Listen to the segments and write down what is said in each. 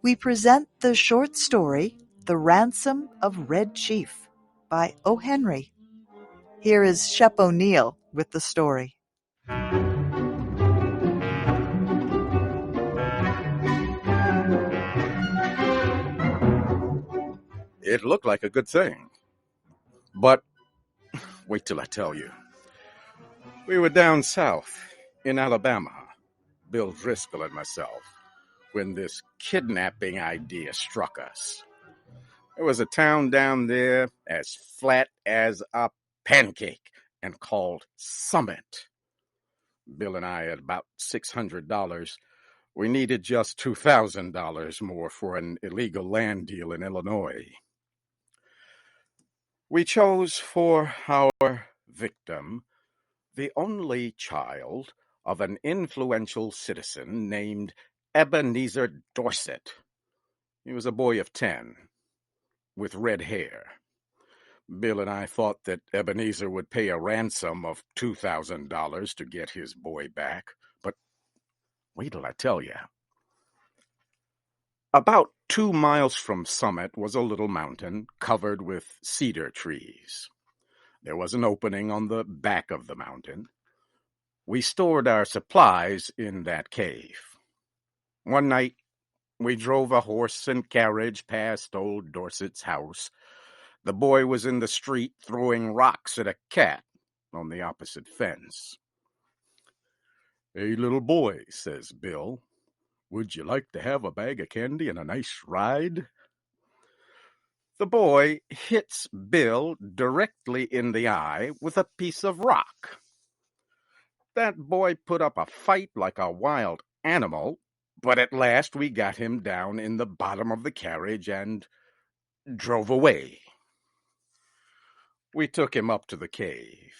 We present the short story, The Ransom of Red Chief by O. Henry. Here is Shep O'Neill with the story. It looked like a good thing. But wait till I tell you. We were down south in Alabama, Bill Driscoll and myself, when this kidnapping idea struck us. There was a town down there as flat as a pancake and called Summit. Bill and I had about $600. We needed just $2,000 more for an illegal land deal in Illinois. We chose for our victim the only child of an influential citizen named Ebenezer Dorset. He was a boy of 10 with red hair. Bill and I thought that Ebenezer would pay a ransom of $2,000 to get his boy back, but wait till I tell you. About 2 miles from Summit was a little mountain covered with cedar trees. There was an opening on the back of the mountain. We stored our supplies in that cave. One night, we drove a horse and carriage past old Dorset's house. The boy was in the street throwing rocks at a cat on the opposite fence. "Hey, little boy," says Bill, "would you like to have a bag of candy and a nice ride?" The boy hits Bill directly in the eye with a piece of rock. That boy put up a fight like a wild animal, but at last we got him down in the bottom of the carriage and drove away. We took him up to the cave.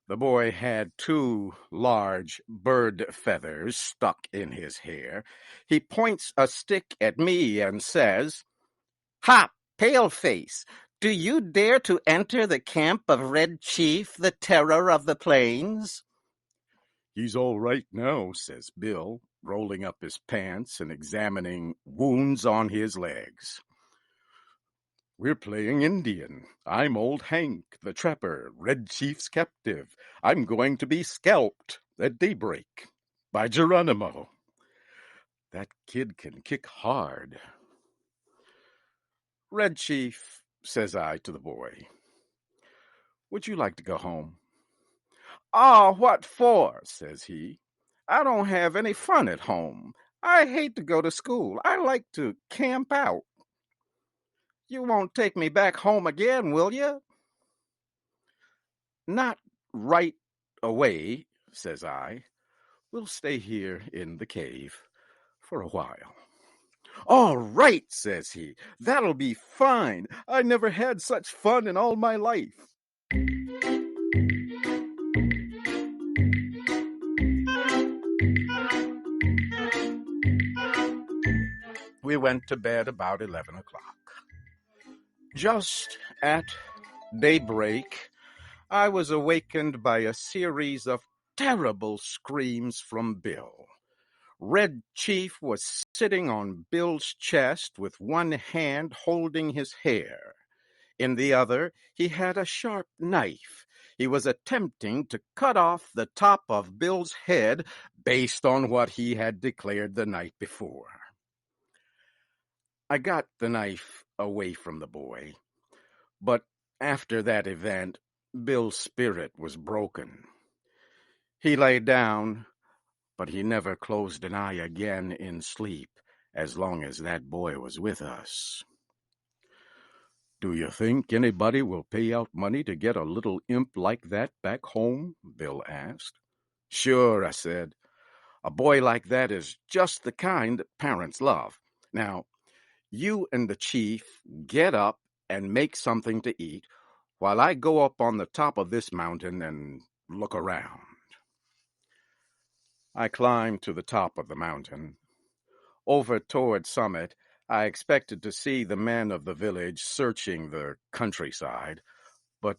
The boy had 2 large bird feathers stuck in his hair. He points a stick at me and says, "Ha, paleface, do you dare to enter the camp of Red Chief, the terror of the plains?" "He's all right now," says Bill, rolling up his pants and examining wounds on his legs. "We're playing Indian. I'm old Hank, the trapper, Red Chief's captive. I'm going to be scalped at daybreak by Geronimo. That kid can kick hard." "Red Chief," says I to the boy, "would you like to go home?" "Oh, what for?" says he. "I don't have any fun at home. I hate to go to school. I like to camp out." "You won't take me back home again, will you?" "Not right away," says I. "We'll stay here in the cave for a while." "All right," says he. "That'll be fine. I never had such fun in all my life." We went to bed about 11 o'clock. Just at daybreak, I was awakened by a series of terrible screams from Bill. Red Chief was sitting on Bill's chest with one hand holding his hair. In the other, he had a sharp knife. He was attempting to cut off the top of Bill's head based on what he had declared the night before. I got the knife away from the boy, but after that event, Bill's spirit was broken. He lay down, but he never closed an eye again in sleep as long as that boy was with us. "Do you think anybody will pay out money to get a little imp like that back home?" Bill asked. "Sure," I said. "A boy like that is just the kind that parents love. Now, you and the chief get up and make something to eat while I go up on the top of this mountain and look around." I climbed to the top of the mountain. Over toward Summit, I expected to see the men of the village searching the countryside, but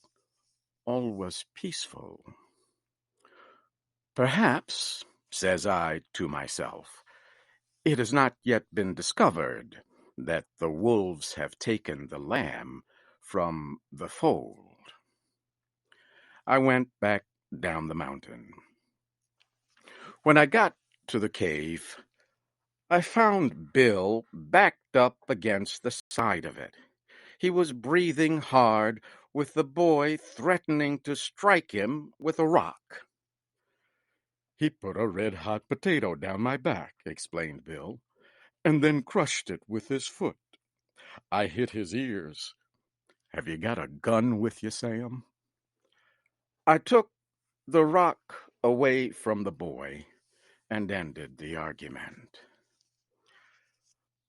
all was peaceful. Perhaps says I to myself. It has not yet been discovered that the wolves have taken the lamb from the fold. I went back down the mountain. When I got to the cave, I found Bill backed up against the side of it. He was breathing hard, with the boy threatening to strike him with a rock. He put a red-hot potato down my back, explained Bill, and then crushed it with his foot. I hit his ears. Have you got a gun with you, Sam? I took the rock away from the boy and ended the argument.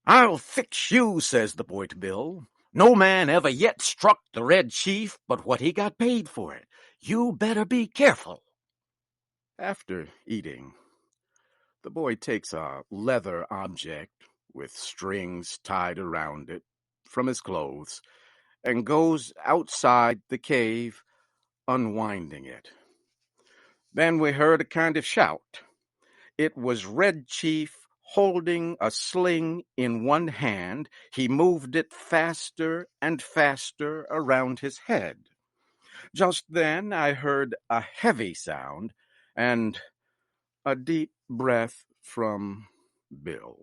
I'll fix you, says the boy to Bill. No man ever yet struck the Red Chief but what he got paid for it. You better be careful. After eating, the boy takes a leather object with strings tied around it from his clothes and goes outside the cave, unwinding it. Then we heard a kind of shout. It was Red Chief holding a sling in one hand. He moved it faster and faster around his head. Just then I heard a heavy sound and a deep breath from Bill.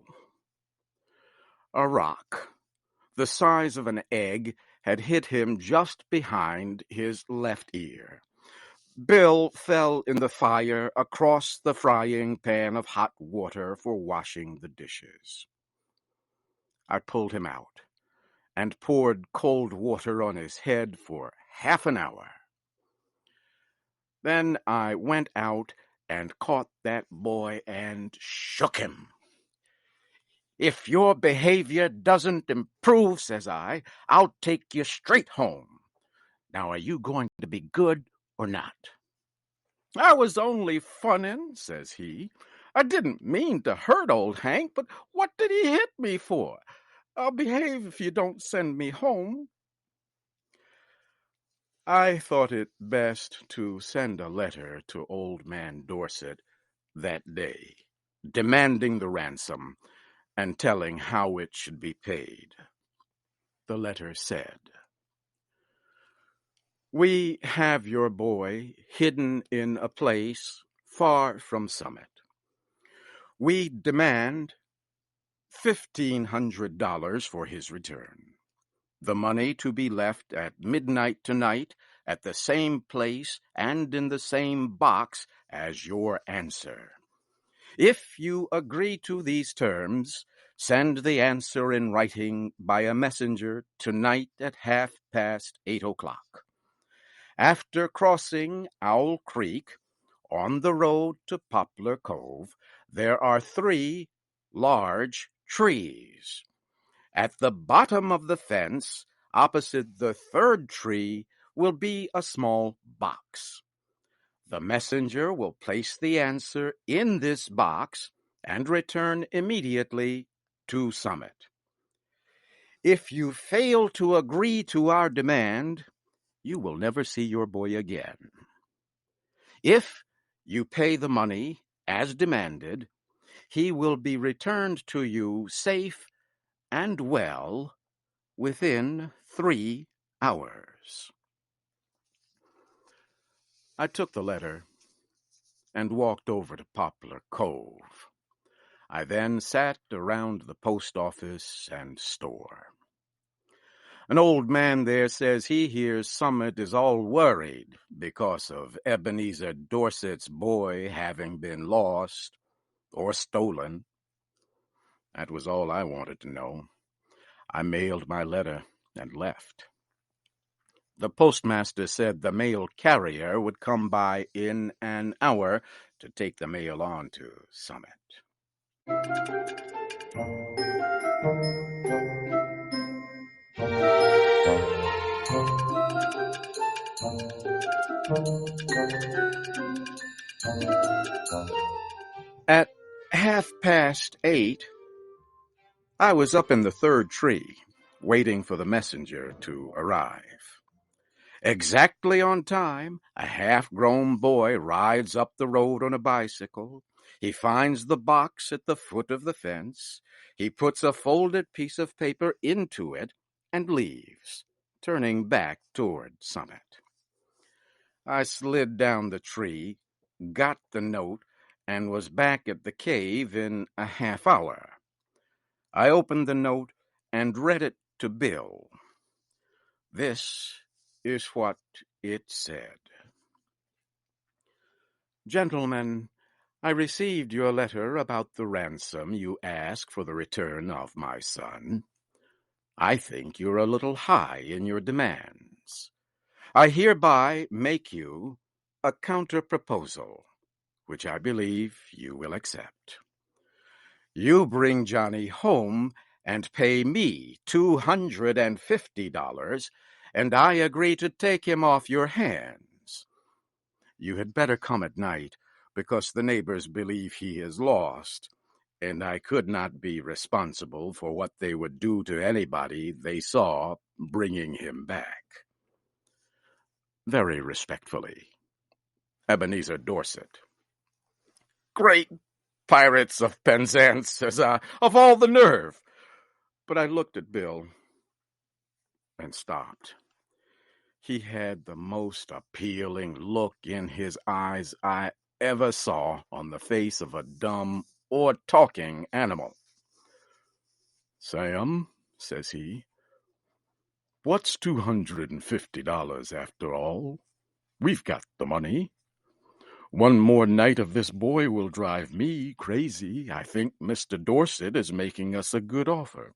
A rock, the size of an egg, had hit him just behind his left ear. Bill fell in the fire across the frying pan of hot water for washing the dishes. I pulled him out and poured cold water on his head for half an hour. Then I went out and caught that boy and shook him. If your behavior doesn't improve, says I, I'll take you straight home. Now, are you going to be good or not? I was only funning, says he. I didn't mean to hurt old Hank, but what did he hit me for? I'll behave if you don't send me home. I thought it best to send a letter to old man Dorset that day, demanding the ransom and telling how it should be paid. The letter said, We have your boy hidden in a place far from Summit. We demand $1,500 for his return. The money to be left at midnight tonight at the same place and in the same box as your answer. If you agree to these terms, send the answer in writing by a messenger tonight at 8:30. After crossing Owl Creek, on the road to Poplar Cove, there are 3 large trees. At the bottom of the fence, opposite the 3rd tree, will be a small box. The messenger will place the answer in this box and return immediately to Summit. If you fail to agree to our demand, you will never see your boy again. If you pay the money as demanded, he will be returned to you safe and well within 3 hours. I took the letter and walked over to Poplar Cove. I then sat around the post office and store. An old man there says he hears Summit is all worried because of Ebenezer Dorset's boy having been lost or stolen. That was all I wanted to know. I mailed my letter and left. The postmaster said the mail carrier would come by in an hour to take the mail on to Summit. At 8:30, I was up in the 3rd tree, waiting for the messenger to arrive. Exactly on time, a half-grown boy rides up the road on a bicycle. He finds the box at the foot of the fence. He puts a folded piece of paper into it and leaves, turning back toward Summit. I slid down the tree, got the note, and was back at the cave in a half hour. I opened the note and read it to Bill. This is what it said. Gentlemen, I received your letter about the ransom you ask for the return of my son. I think you're a little high in your demands. I hereby make you a counter-proposal, which I believe you will accept. You bring Johnny home and pay me $250, and I agree to take him off your hands. You had better come at night, because the neighbors believe he is lost, and I could not be responsible for what they would do to anybody they saw bringing him back. Very respectfully, Ebenezer Dorset. Great Pirates of Penzance, says I, of all the nerve! But I looked at Bill and stopped. He had the most appealing look in his eyes I ever saw on the face of a dumb or talking animal. Sam, says he, what's $250 after all? We've got the money. One more night of this boy will drive me crazy. I think Mr. Dorset is making us a good offer.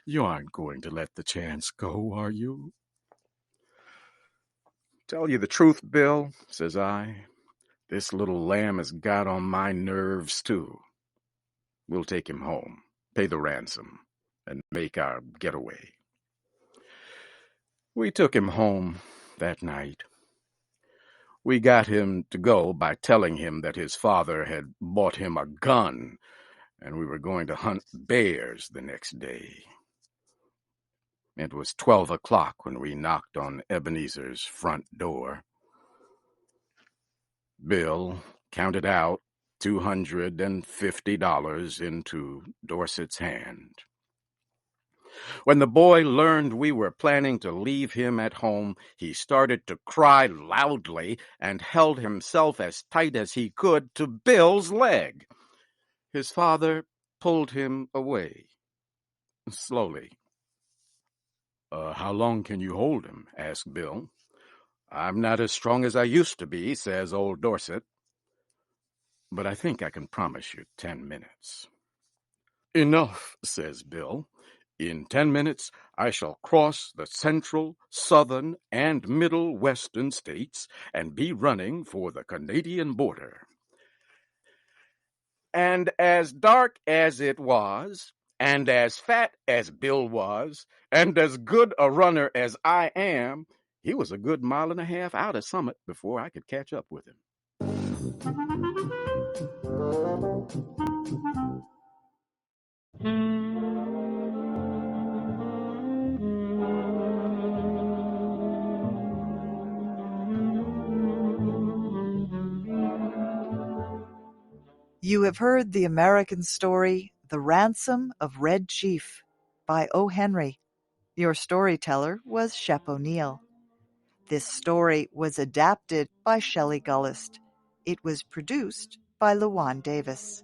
You aren't going to let the chance go, are you? Tell you the truth, Bill, says I. This little lamb has got on my nerves, too. We'll take him home, pay the ransom, and make our getaway. We took him home that night. We got him to go by telling him that his father had bought him a gun, and we were going to hunt bears the next day. It was 12 o'clock when we knocked on Ebenezer's front door. Bill counted out $250 into Dorset's hand. When the boy learned we were planning to leave him at home, he started to cry loudly and held himself as tight as he could to Bill's leg. His father pulled him away, slowly. How long can you hold him? Asked Bill. I'm not as strong as I used to be, says old Dorset, but I think I can promise you 10 minutes. Enough, says Bill. In 10 minutes, I shall cross the central, southern, and middle western states and be running for the Canadian border. And as dark as it was, and as fat as Bill was, and as good a runner as I am, he was a good mile and a half out of Summit before I could catch up with him. You have heard the American story, The Ransom of Red Chief by O. Henry. Your storyteller was Shep O'Neill. This story was adapted by Shelley Gullist. It was produced by Luwan Davis.